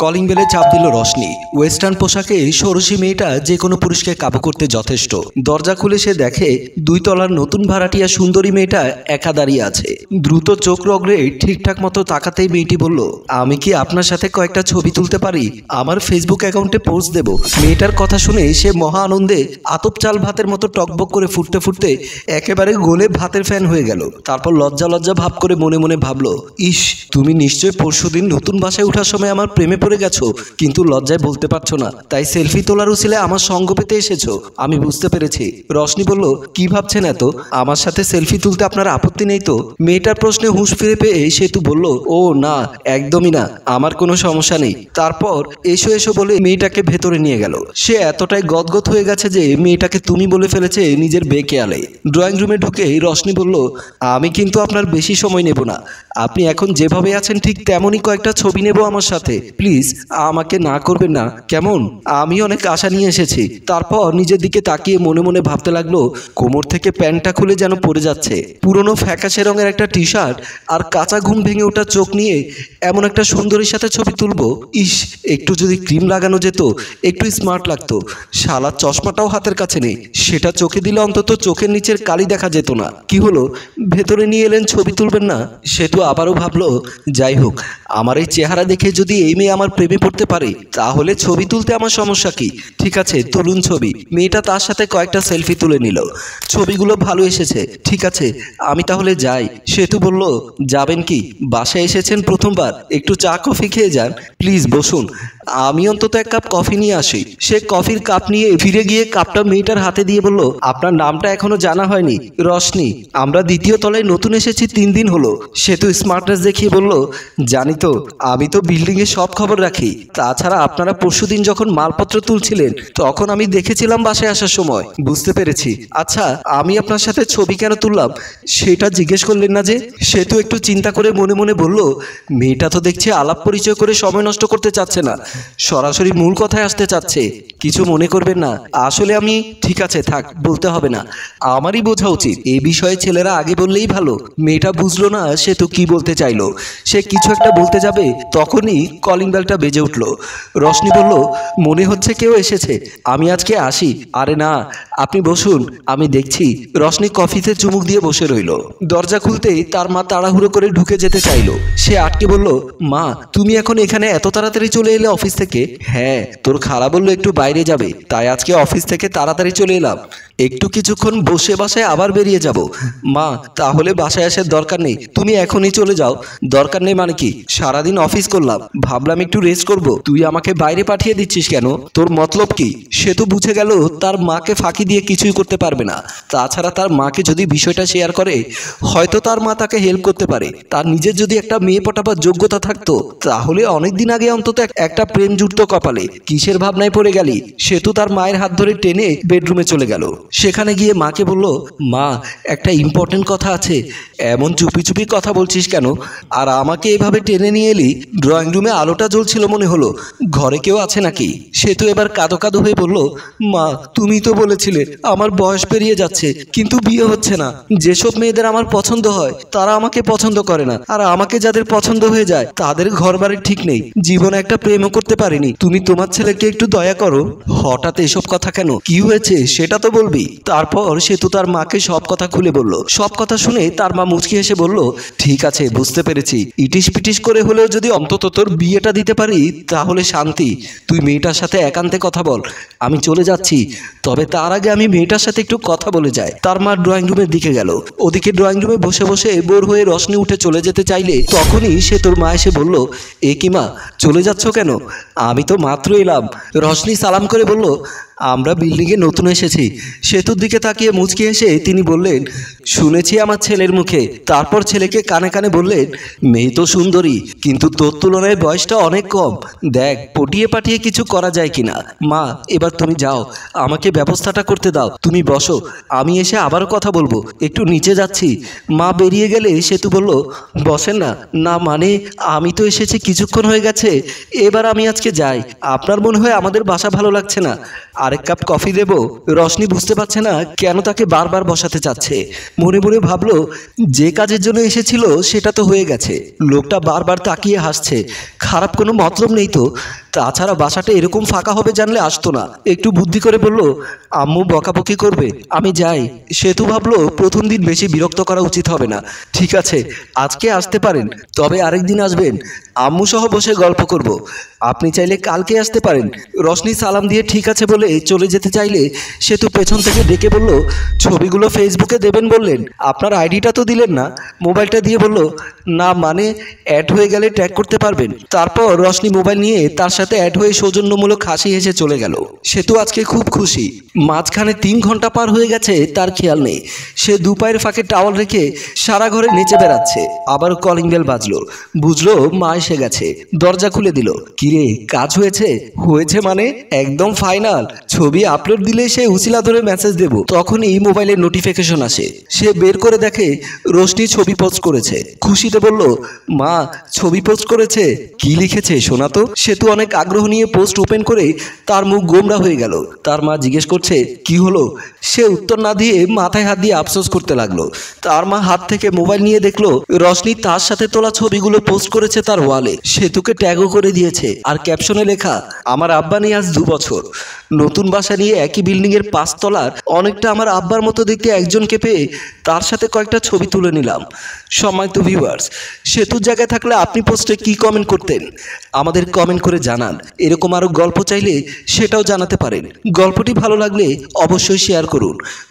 Calling বেলে চাপ দিল রশনি। ওয়েস্টার্ন পোশাকে ষোড়শী মেয়েটা যে কোনো পুরুষকে কাবু করতে যথেষ্ট। দরজা খুলে সে দেখে 2 তলার নতুন ভাড়াটিয়া সুন্দরী মেয়েটা একা দাঁড়িয়ে আছে। দ্রুত চোখ রগড়ে ঠিকঠাক মতো তাকাতেই মেয়েটি বলল, আমি কি আপনার সাথে কয়েকটা ছবি তুলতে পারি? আমার ফেসবুক অ্যাকাউন্টে পোস্ট দেব। মেয়েটার কথা শুনে সে মহা আনন্দে আতপ চাল ভাতের মতো টকবক করে ফুটতে ফুটতে একেবারে গোলে ভাতের ফ্যান হয়ে গেল। তারপর লজ্জা লজ্জা ভাব করে মনে মনে ভাবলো, ইস, তুমি নিশ্চয় পরশুদিন নতুন বাসায় ওঠার সময় আমার প্রেমে পড়ে গেছো, কিন্তু লজ্জায় বলতে পারছো না, তাই সেলফি তোলার উছিলে আমার সঙ্গ পেতে এসেছো। আমি বুঝতে পেরেছি। রশনি বলল, কি ভাবছেন এত? আমার সাথে সেলফি তুলতে আপনার আপত্তি নেই তো? মেয়েটার প্রশ্নে হুঁশ ফিরে পেয়ে সেতু বলল, ও না, একদমই না, আমার কোনো সমস্যা নেই। তারপর এসো এসো বলে মেয়েটাকে ভেতরে নিয়ে গেল। সে এতটাই গদগদ হয়ে গেছে যে মেয়েটাকে তুমি বলে ফেলেছে নিজের বেখেয়ালে। ড্রয়িং রুমে ঢুকে রশনি বলল, আমি কিন্তু আপনার বেশি সময় নেব না। আপনি এখন যেভাবে আছেন ঠিক তেমনই কয়েকটা ছবি নেব আমার সাথে। প্লিজ আমাকে না করবেন না, কেমন? আমি অনেক আশা নিয়ে এসেছি। তারপর নিজের দিকে তাকিয়ে মনে মনে ভাবতে লাগলো, কোমর থেকে প্যান্টটা খুলে যেন পড়ে যাচ্ছে। পুরনো ফ্যাকাশে রঙের একটা টি শার্ট আর কাঁচা ঘুম ভেঙে ওঠা চোখ নিয়ে এমন একটা সুন্দরীর সাথে ছবি তুলবো। ইস, একটু যদি ক্রিম লাগানো যেত, একটু স্মার্ট লাগতো। শালার চশমাটাও হাতের কাছে নেই, সেটা চোখে দিলে অন্তত চোখের নিচের কালি দেখা যেত না। কি হলো, ভেতরে নিয়ে এলেন, ছবি তুলবেন না? সেতু আবারও ভাবলো, যাই হোক, আমার এই চেহারা দেখে যদি এই মেয়ে আমার প্রেমে পড়তে পারে তাহলে ছবি তুলতে আমার সমস্যা কি? ঠিক আছে, তুলুন ছবি। মেয়েটা তার সাথে কয়েকটা সেলফি তুলে নিল। ছবিগুলো ভালো এসেছে। ঠিক আছে, আমি তাহলে যাই। সেতু বলল, যাবেন কি? বাসায় এসেছেন প্রথমবার, একটু চা কফি খেয়ে যান। প্লিজ বসুন, আমি অন্তত এক কাপ কফি নিয়ে আসি। সে কফির কাপ নিয়ে ফিরে গিয়ে কাপটা মেয়েটার হাতে দিয়ে বলল, আপনার নামটা এখনো জানা হয়নি। রশনি। আমরা দ্বিতীয় তলায় নতুন এসেছি 3 দিন হলো। সেতু স্মার্টনেস দেখিয়ে বলল, জানি তো, আমি তো বিল্ডিংয়ে সব খবর রাখি। তাছাড়া আপনারা পরশুদিন যখন মালপত্র তুলছিলেন তখন আমি দেখেছিলাম বাসায় আসার সময়। বুঝতে পেরেছি। আচ্ছা, আমি আপনার সাথে ছবি কেন তুললাম সেটা জিজ্ঞেস করলেন না যে? সেতু একটু চিন্তা করে মনে মনে বলল, মেয়েটা তো দেখছি আলাপ পরিচয় করে সময় নষ্ট করতে চাচ্ছে না, সরাসরি মূল কথায় আসতে চাচ্ছে। কিছু মনে করবেন না, আসলে আমি। ঠিক আছে, থাক, বলতে হবে না, আমারই বোঝা উচিত। এই বিষয়ে ছেলেরা আগে বললেই ভালো। মেয়েটা বুঝলো না সে তো কি বলতে চাইলো। সে কিছু একটা বলতে যাবে তখনই কলিং বেলটা বেজে উঠল। রশনি বলল, মনে হচ্ছে কেউ এসেছে, আমি আজকে আসি। আরে না, আপনি বসুন, আমি দেখছি। রশনি কফিতে চুমুক দিয়ে বসে রইল। দরজা খুলতেই তার মা তাড়াহুড়ো করে ঢুকে যেতে চাইলো। সে আটকে বলল, মা, তুমি এখন এখানে এত তাড়াতাড়ি চলে এলে অফিস থেকে? হ্যাঁ, তোর খালা বললো একটু বাইরে যাবে, তাই আজকে অফিস থেকে তাড়াতাড়ি চলে এলাম। একটু কিছুক্ষণ বসে বাসায় আবার বেরিয়ে যাব। মা, তাহলে বাসায় আসার দরকার নেই, তুমি এখনই চলে যাও। দরকার নেই মানে কি? সারাদিন অফিস করলাম, ভাবলাম একটু রেস্ট করব। তুই আমাকে বাইরে পাঠিয়ে দিচ্ছিস কেন? তোর মতলব কি? সে তো বুঝে গেল তার মাকে ফাঁকি দিয়ে কিছুই করতে পারবে না। তাছাড়া তার মাকে যদি বিষয়টা শেয়ার করে, হয়তো তার মা তাকে হেল্প করতে পারে। তার নিজের যদি একটা মেয়ে পটাবার যোগ্যতা থাকতো তাহলে অনেকদিন আগে অন্তত একটা প্রেম জুটতো কপালে। কিসের ভাবনায় পড়ে গেলি? সেতু তার মায়ের হাত ধরে টেনে বেডরুমে চলে গেল। সেখানে গিয়ে মাকে বলল, মা, একটা ইম্পর্টেন্ট কথা আছে। এমন চুপি চুপি কথা বলছিস কেন? আর আমাকে এভাবে টেনে নিয়ে এলি? ড্রয়িং রুমে আলোটা জ্বলছিল মনে হলো, ঘরে কেউ আছে নাকি? সেতু এবার কাঁদো কাঁদো হয়ে বলল, মা, তুমি তো বলেছিলে আমার বয়স পেরিয়ে যাচ্ছে, কিন্তু বিয়ে হচ্ছে না। যেসব মেয়েদের আমার পছন্দ হয় তারা আমাকে পছন্দ করে না, আর আমাকে যাদের পছন্দ হয়ে যায় তাদের ঘর বাড়ির ঠিক নেই, জীবনে একটা প্রেমও করতে পারিনি। তুমি তোমার ছেলেকে একটু দয়া করো। হঠাৎ এসব কথা কেন? কি হয়েছে সেটা তো বলবি। তারপর সেতু তার মাকে সব কথা খুলে বলল। সব কথা শুনে তার মা মুচকি হেসে বলল, ঠিক আছে, বুঝতে পেরেছি। ইটিস পিটিস করে হলেও যদি অন্তত তোর বিয়েটা দিতে পারি তাহলে শান্তি। তুই মেয়েটার সাথে একান্তে কথা বল, আমি চলে যাচ্ছি। তবে তার আগে আমি মেয়েটার সাথে একটু কথা বলে যাই। তার মা ড্রয়িং রুমের দিকে গেল। ওদিকে ড্রয়িং রুমে বসে বসে বোর হয়ে রশনি উঠে চলে যেতে চাইলে তখনই সে তোর মা এসে বলল, এ কি মা, চলে যাচ্ছ কেন? আমি তো মাত্র এলাম। রশনি সালাম করে বলল, আমরা বিল্ডিংয়ে নতুন এসেছি। সেতুর দিকে তাকিয়ে মুচকি হেসে তিনি বললেন, শুনেছি আমার ছেলের মুখে। তারপর ছেলেকে কানে কানে বললেন, মেয়ে তো সুন্দরী, কিন্তু তোর তুলনায় বয়সটা অনেক কম। দেখ পটিয়ে পাঠিয়ে কিছু করা যায় কিনা। মা, এবার তুমি যাও, আমাকে ব্যবস্থাটা করতে দাও। তুমি বসো, আমি এসে আবারও কথা বলবো। একটু নিচে যাচ্ছি। মা বেরিয়ে গেলে সেতু বলল, বসেন না। না মানে, আমি তো এসেছি কিছুক্ষণ হয়ে গেছে, এবার আমি আজকে যাই। আপনার মনে হয় আমাদের বাসা ভালো লাগছে না? আর আরেক কাপ কফি দেব? রশনি বুঝতে পারছে না কেন তাকে বারবার বসাতে চাচ্ছে। মনে মনে ভাবলো যে কাজের জন্য এসেছিল সেটা তো হয়ে গেছে। লোকটা বারবার তাকিয়ে হাসছে, খারাপ কোনো মতলব নেই তো। তাছাড়া বাসাটা এরকম ফাঁকা হবে জানলে আসতো না। একটু বুদ্ধি করে বলল, আম্মু বকাবকি করবে, আমি যাই। সেতু ভাবলো প্রথম দিন বেশি বিরক্ত করা উচিত হবে না। ঠিক আছে, আজকে আসতে পারেন, তবে আরেকদিন আসবেন, আম্মু সহ বসে গল্প করব। আপনি চাইলে কালকে আসতে পারেন। রশনি সালাম দিয়ে ঠিক আছে বলে চলে যেতে চাইলে সেতু পেছন থেকে ডেকে বলল, ছবিগুলো ফেসবুকে দেবেন বললেন, আপনার আইডিটা তো দিলেন না। মোবাইলটা দিয়ে বলল, না মানে অ্যাড হয়ে গেলে ট্যাগ করতে পারবেন। তারপর রশনি মোবাইল নিয়ে তার সাথে অ্যাড হয়ে সৌজন্যমূলক হাসি হেসে চলে গেল। সেতু আজকে খুব খুশি। মাঝখানে 3 ঘন্টা পার হয়ে গেছে তার খেয়াল নেই। সে দুপায়ের ফাঁকে টাওয়াল রেখে সারা ঘরে নেচে বেড়াচ্ছে। আবার কলিং বেল বাজলো। বুঝলো মা এসে গেছে। দরজা খুলে দিল। কিরে, কাজ হয়েছে? হয়েছে মানে একদম ফাইনাল। ছবি আপলোড দিলে সে উসিলা ধরে মেসেজ দেব। তখনই মোবাইলের নোটিফিকেশন আসে। সে বের করে দেখে রোশনি ছবি পোস্ট করেছে। খুশিতে বলল, মা ছবি পোস্ট করেছে? কি লিখেছে শোনা তো। সেতু অনেক আগ্রহ নিয়ে পোস্ট ওপেন করে তার মুখ গোমড়া হয়ে গেল। তার মা জিজ্ঞেস করছে, কি হলো? সে উত্তর না দিয়ে মাথায় হাত দিয়ে আফসোস করতে লাগলো। তার মা হাত থেকে মোবাইল নিয়ে দেখলো রশনি তার সাথে তোলা ছবিগুলো পোস্ট করেছে তার ওয়ালে। সেতুকে ট্যাগও করে দিয়েছে। আর ক্যাপশনে লেখা, আমার আব্বা নেই আজ 2 বছর। নতুন বাসা নিয়ে একই বিল্ডিং এর 5 তলার অনেকটা আমার আব্বার মতো দেখতে একজনকে পেয়ে তার সাথে কয়েকটা ছবি তুলে নিলাম। সম্মানিত ভিউয়ার্স, সেতুর জায়গায় থাকলে আপনি পোস্টে কি কমেন্ট করতেন আমাদের কমেন্ট করে জানান। এরকম আরো গল্প চাইলে সেটাও জানাতে পারেন। গল্পটি ভালো লাগলে অবশ্যই শেয়ার করুন।